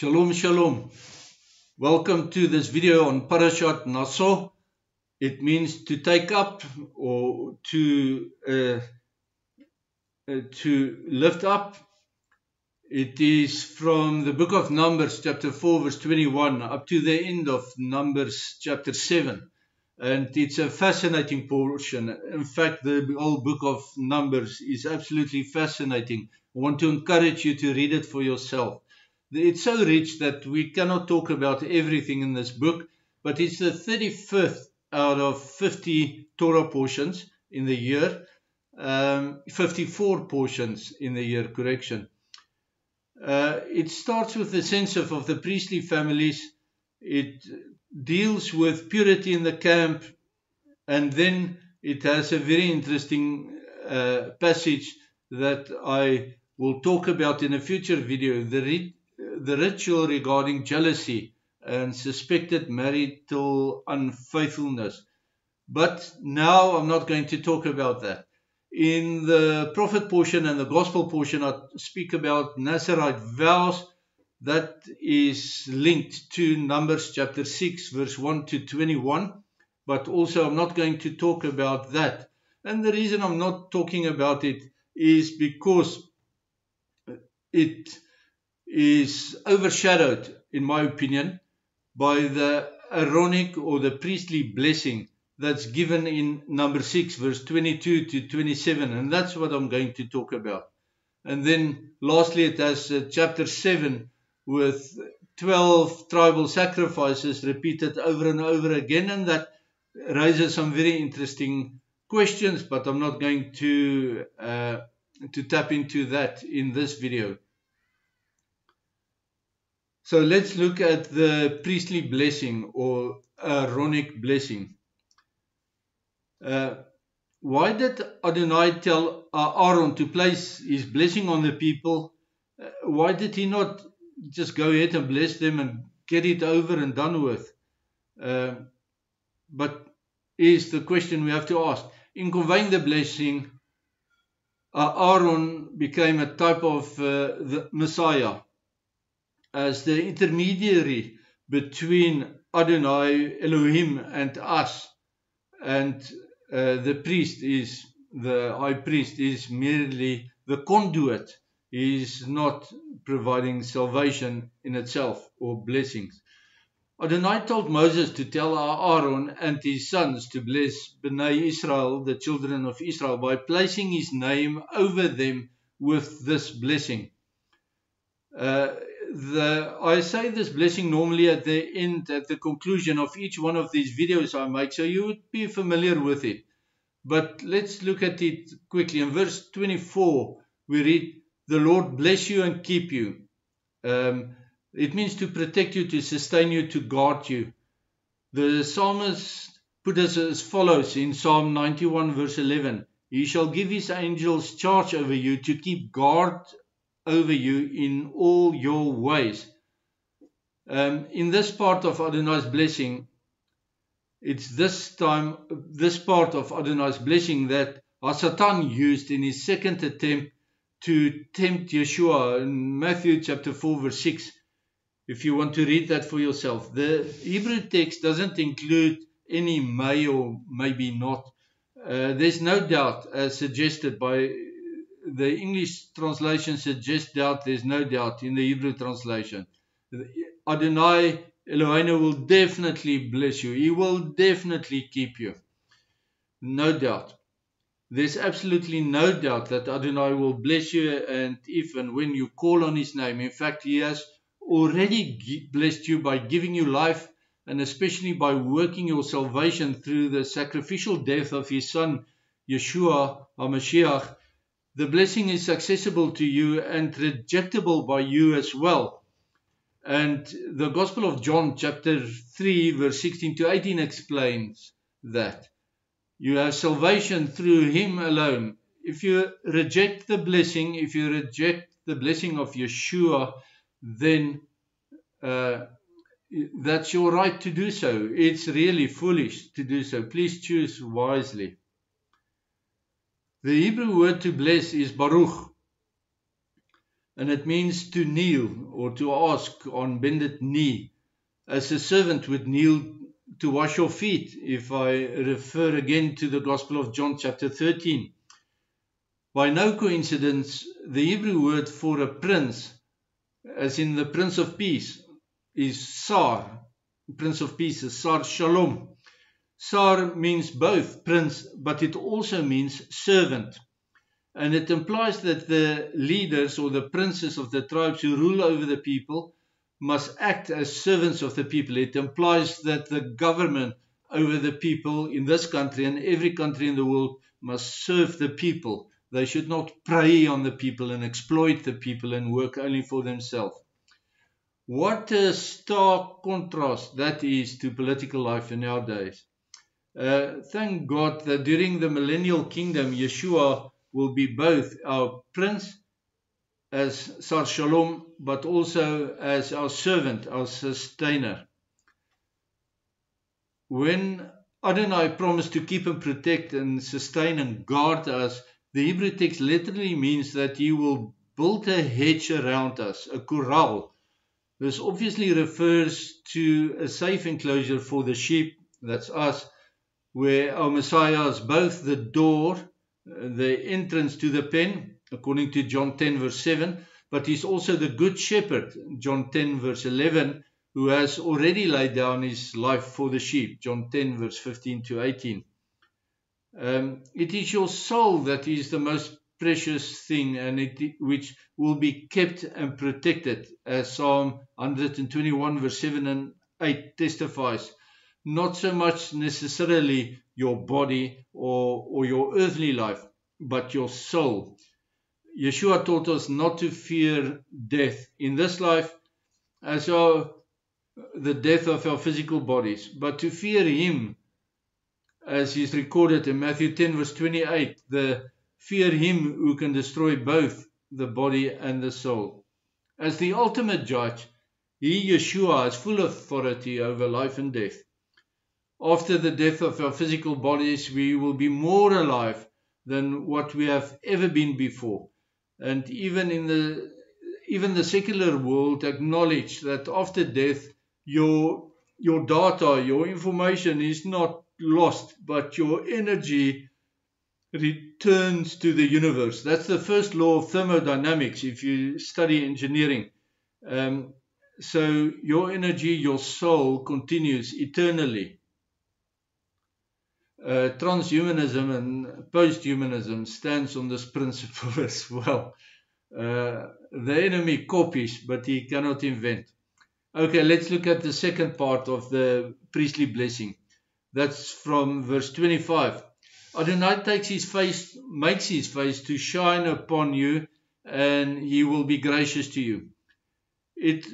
Shalom, shalom. Welcome to this video on Parashat Naso. It means to take up or to lift up. It is from the book of Numbers chapter 4 verse 21 up to the end of Numbers chapter 7. And it's a fascinating portion. In fact, the whole book of Numbers is absolutely fascinating. I want to encourage you to read it for yourself. It's so rich that we cannot talk about everything in this book, but it's the 35th out of 50 Torah portions in the year, 54 portions in the year, correction. It starts with the census of the priestly families. It deals with purity in the camp, and then it has a very interesting passage that I will talk about in a future video, the ritual regarding jealousy and suspected marital unfaithfulness. But now I'm not going to talk about that. In the prophet portion and the gospel portion, I speak about Nazirite vows. That is linked to Numbers chapter 6 verse 1 to 21. But also I'm not going to talk about that. And the reason I'm not talking about it is because it is overshadowed, in my opinion, by the Aaronic or the priestly blessing that's given in number 6 verse 22 to 27, and that's what I'm going to talk about. And then lastly it has chapter 7 with 12 tribal sacrifices repeated over and over again, and that raises some very interesting questions, but I'm not going to tap into that in this video. So let's look at the priestly blessing or Aaronic blessing. Why did Adonai tell Aaron to place his blessing on the people? Why did he not just go ahead and bless them and get it over and done with? But is the question we have to ask. In conveying the blessing, Aaron became a type of the Messiah, as the intermediary between Adonai, Elohim, and us. And the high priest is merely the conduit. He is not providing salvation in itself or blessings. Adonai told Moses to tell Aaron and his sons to bless Bnei Israel, the children of Israel, by placing his name over them with this blessing. I say this blessing normally at the end, at the conclusion of each one of these videos I make, so you would be familiar with it. But let's look at it quickly. In verse 24, we read, "The Lord bless you and keep you." It means to protect you, to sustain you, to guard you. The psalmist put us as follows in Psalm 91 verse 11, "He shall give his angels charge over you to keep guard over you in all your ways." In this part of Adonai's blessing, it's this part of Adonai's blessing that Satan used in his second attempt to tempt Yeshua in Matthew chapter 4 verse 6. If you want to read that for yourself. The Hebrew text doesn't include any may or maybe not. There's no doubt, as suggested by the English translation suggests doubt. There's no doubt in the Hebrew translation. Adonai Eloheinu will definitely bless you. He will definitely keep you. No doubt. There's absolutely no doubt that Adonai will bless you, and if and when you call on his name. In fact, he has already blessed you by giving you life, and especially by working your salvation through the sacrificial death of his son, Yeshua HaMashiach. The blessing is accessible to you and rejectable by you as well. And the Gospel of John chapter 3 verse 16 to 18 explains that. You have salvation through him alone. If you reject the blessing, if you reject the blessing of Yeshua, then that's your right to do so. It's really foolish to do so. Please choose wisely. The Hebrew word to bless is baruch. and it means to kneel or to ask on bended knee, as a servant would kneel to wash your feet, if I refer again to the Gospel of John chapter 13. By no coincidence, the Hebrew word for a prince, as in the Prince of Peace, is Sar. Prince of Peace is Sar Shalom. Sar means both prince, but it also means servant. And it implies that the leaders or the princes of the tribes who rule over the people must act as servants of the people. It implies that the government over the people in this country and every country in the world must serve the people. They should not prey on the people and exploit the people and work only for themselves. What a stark contrast that is to political life in our days. Thank God that during the millennial kingdom, Yeshua will be both our prince as Sar Shalom, but also as our servant, our sustainer. When Adonai promised to keep and protect and sustain and guard us, the Hebrew text literally means that he will build a hedge around us, a corral. This obviously refers to a safe enclosure for the sheep, that's us, where our Messiah is both the door, the entrance to the pen, according to John 10 verse 7, but he's also the good shepherd, John 10 verse 11, who has already laid down his life for the sheep, John 10 verse 15 to 18. It is your soul that is the most precious thing, and which will be kept and protected, as Psalm 121 verse 7 and 8 testifies. Not so much necessarily your body or your earthly life, but your soul. Yeshua taught us not to fear death in this life, as the death of our physical bodies, but to fear him, as is recorded in Matthew 10 verse 28, fear him who can destroy both the body and the soul. As the ultimate judge, he, Yeshua, has full authority over life and death. After the death of our physical bodies, we will be more alive than what we have ever been before. And even the secular world acknowledge that after death, your data, your information is not lost, but your energy returns to the universe. That's the first law of thermodynamics if you study engineering. So your energy, your soul continues eternally. Transhumanism and posthumanism stands on this principle as well. The enemy copies, but he cannot invent. Okay, let's look at the second part of the priestly blessing. That's from verse 25. Adonai makes his face to shine upon you, and he will be gracious to you. It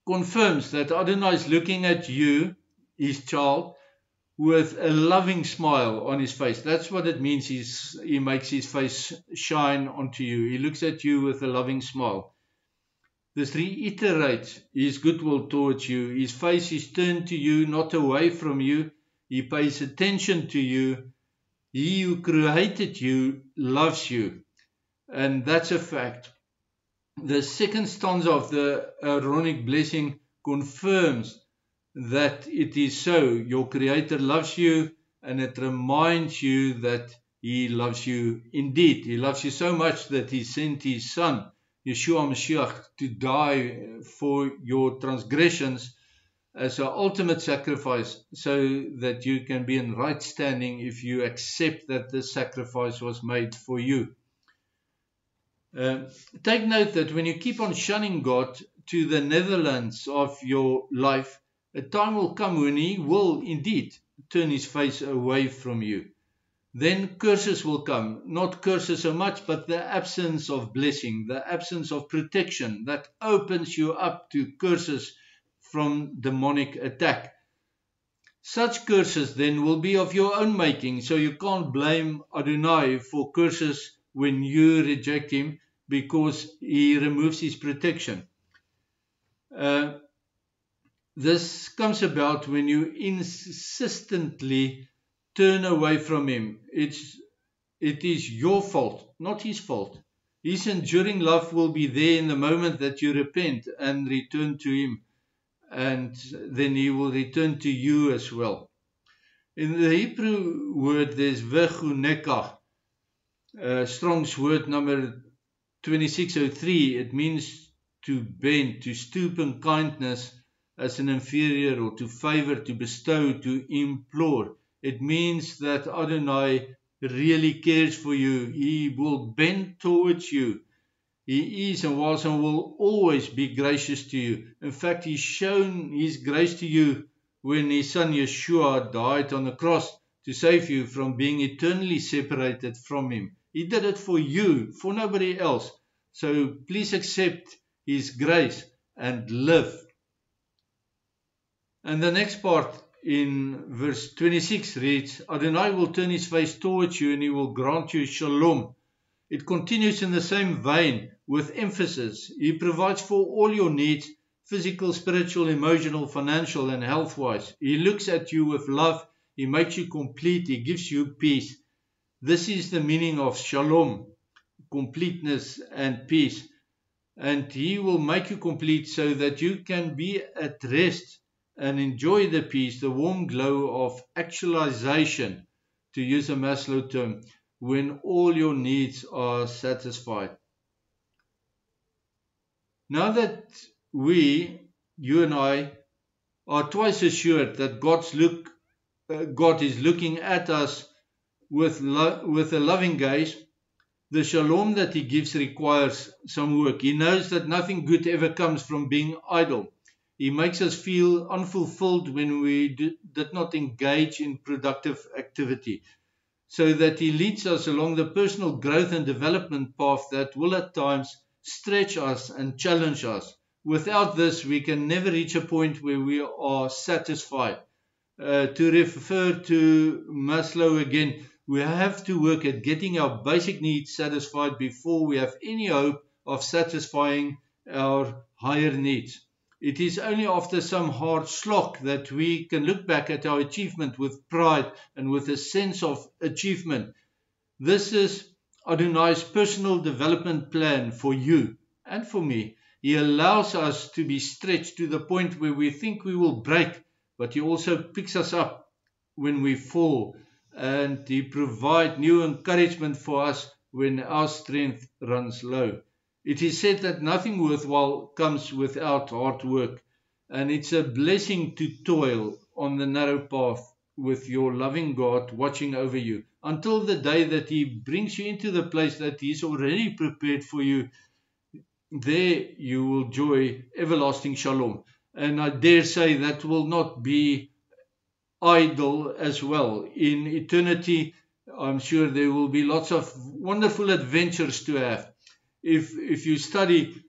confirms that Adonai is looking at you, his child, with a loving smile on his face. That's what it means. He makes his face shine onto you. He looks at you with a loving smile. This reiterates his goodwill towards you. His face is turned to you, not away from you. He pays attention to you. He who created you loves you. And that's a fact. The second stanza of the Aaronic blessing confirms that it is so. Your Creator loves you, and it reminds you that he loves you indeed. He loves you so much that he sent his son, Yeshua Mashiach, to die for your transgressions as an ultimate sacrifice, so that you can be in right standing if you accept that this sacrifice was made for you. Take note that when you keep on shunning God to the Netherlands of your life, a time will come when he will indeed turn his face away from you. Then curses will come, not curses so much, but the absence of blessing, the absence of protection that opens you up to curses from demonic attack. Such curses then will be of your own making, so you can't blame Adonai for curses when you reject him, because he removes his protection. This comes about when you insistently turn away from him. It is your fault, not his fault. His enduring love will be there in the moment that you repent and return to Him, and then He will return to you as well. In the Hebrew word, there's vechunekah, Strong's word number 2603. It means to bend, to stoop in kindness as an inferior, or to favor, to bestow, to implore. It means that Adonai really cares for you. He will bend towards you. He is and was and will always be gracious to you. In fact, He's shown His grace to you when His Son Yeshua died on the cross to save you from being eternally separated from Him. He did it for you, for nobody else. So please accept His grace and live. And the next part in verse 26 reads, Adonai will turn His face towards you and He will grant you shalom. It continues in the same vein with emphasis. He provides for all your needs, physical, spiritual, emotional, financial, and health-wise. He looks at you with love. He makes you complete. He gives you peace. This is the meaning of shalom, completeness and peace. And He will make you complete so that you can be at rest and enjoy the peace, the warm glow of actualization, to use a Maslow term, when all your needs are satisfied. Now that you and I, are twice assured that God is looking at us with a loving gaze, the shalom that He gives requires some work. He knows that nothing good ever comes from being idle. He makes us feel unfulfilled when we did not engage in productive activity, so that He leads us along the personal growth and development path that will at times stretch us and challenge us. Without this, we can never reach a point where we are satisfied. To refer to Maslow again, we have to work at getting our basic needs satisfied before we have any hope of satisfying our higher needs. It is only after some hard slog that we can look back at our achievement with pride and with a sense of achievement. This is Adonai's personal development plan for you and for me. He allows us to be stretched to the point where we think we will break, but He also picks us up when we fall, and He provides new encouragement for us when our strength runs low. It is said that nothing worthwhile comes without hard work, and it's a blessing to toil on the narrow path with your loving God watching over you until the day that He brings you into the place that He's already prepared for you. There you will enjoy everlasting shalom. And I dare say that will not be idle as well. In eternity, I'm sure there will be lots of wonderful adventures to have. If you study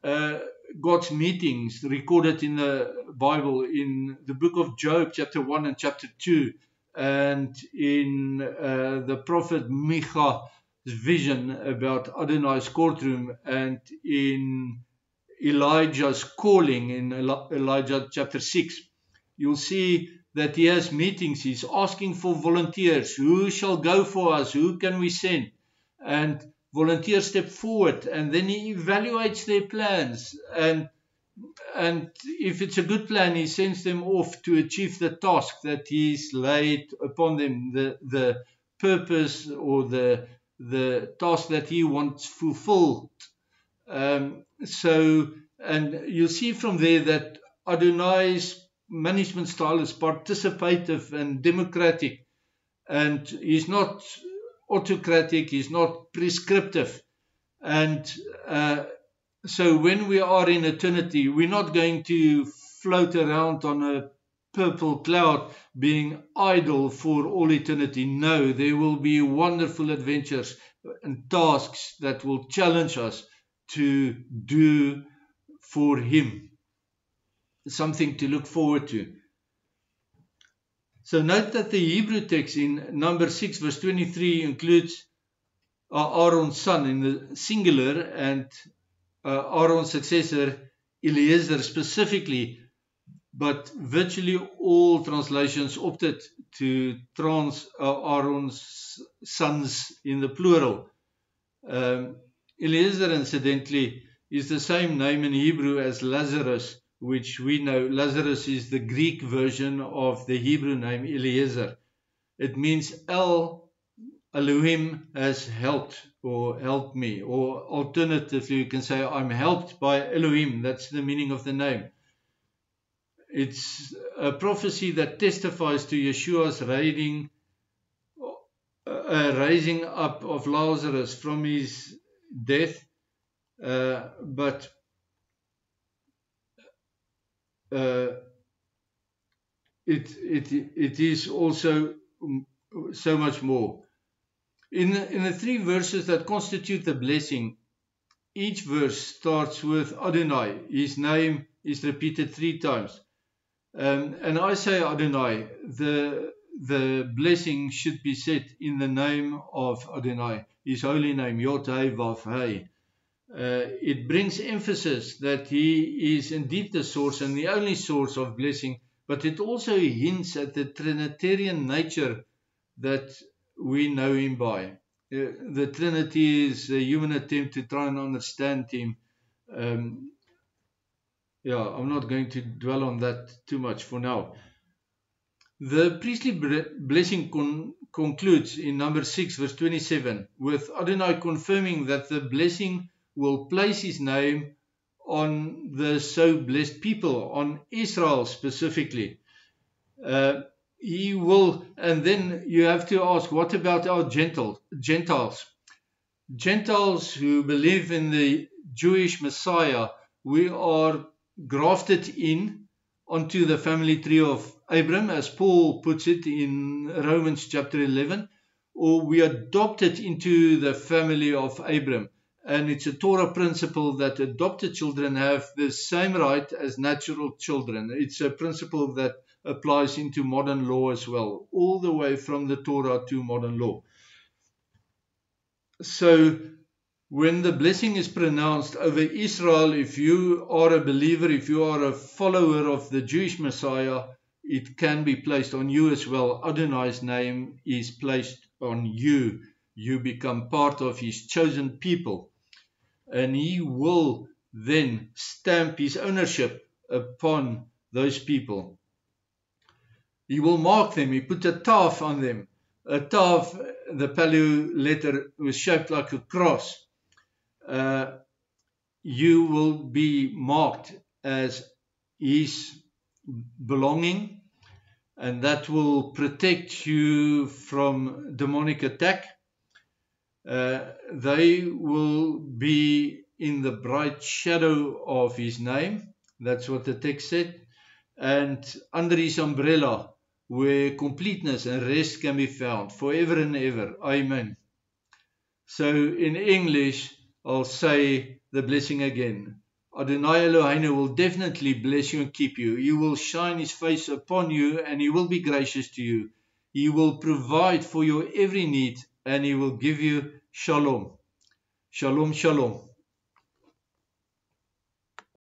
God's meetings recorded in the Bible, in the book of Job, chapter 1 and chapter 2, and in the prophet Micah's vision about Adonai's courtroom, and in Elijah's calling in Elijah chapter 6, you'll see that he has meetings. He's asking for volunteers. Who shall go for us? Who can we send? And volunteers step forward, and then he evaluates their plans. And if it's a good plan, he sends them off to achieve the task that he's laid upon them, the purpose or the task that he wants fulfilled. And you'll see from there that Adonai's management style is participative and democratic, and he's not autocratic, he's not prescriptive. And so when we are in eternity, we're not going to float around on a purple cloud being idle for all eternity. No, there will be wonderful adventures and tasks that will challenge us to do for Him. Something to look forward to. So note that the Hebrew text in Numbers 6 verse 23 includes Aaron's son in the singular, and Aaron's successor Eliezer specifically, but virtually all translations opted to Aaron's sons in the plural. Eliezer, incidentally, is the same name in Hebrew as Lazarus, which we know Lazarus is the Greek version of the Hebrew name Eliezer. It means Elohim has helped or helped me, or alternatively you can say I'm helped by Elohim. That's the meaning of the name. It's a prophecy that testifies to Yeshua's raising up of Lazarus from his death, but it is also so much more. In the 3 verses that constitute the blessing, each verse starts with Adonai. His name is repeated 3 times. And I say Adonai, the blessing should be said in the name of Adonai, his holy name, Yod Heh Vav Heh. It brings emphasis that he is indeed the source and the only source of blessing, but it also hints at the Trinitarian nature that we know him by. The Trinity is a human attempt to try and understand him. I'm not going to dwell on that too much for now. The priestly blessing concludes in number 6, verse 27, with Adonai confirming that the blessing will place his name on the so blessed people, on Israel specifically. He will, and then you have to ask, what about our Gentiles? Gentiles who believe in the Jewish Messiah, we are grafted in onto the family tree of Abram, as Paul puts it in Romans chapter 11, or we are adopted into the family of Abram. And it's a Torah principle that adopted children have the same right as natural children. It's a principle that applies into modern law as well, all the way from the Torah to modern law. So when the blessing is pronounced over Israel, if you are a believer, if you are a follower of the Jewish Messiah, it can be placed on you as well. Adonai's name is placed on you. You become part of his chosen people. And he will then stamp his ownership upon those people. He will mark them. He put a taf on them. A taf, the Paleo letter, was shaped like a cross. You will be marked as his belonging, and that will protect you from demonic attack. They will be in the bright shadow of his name. That's what the text said. And under his umbrella, where completeness and rest can be found forever and ever. Amen. So in English, I'll say the blessing again. Adonai Eloheinu will definitely bless you and keep you. He will shine his face upon you and he will be gracious to you. He will provide for your every need and he will give you shalom. Shalom, shalom.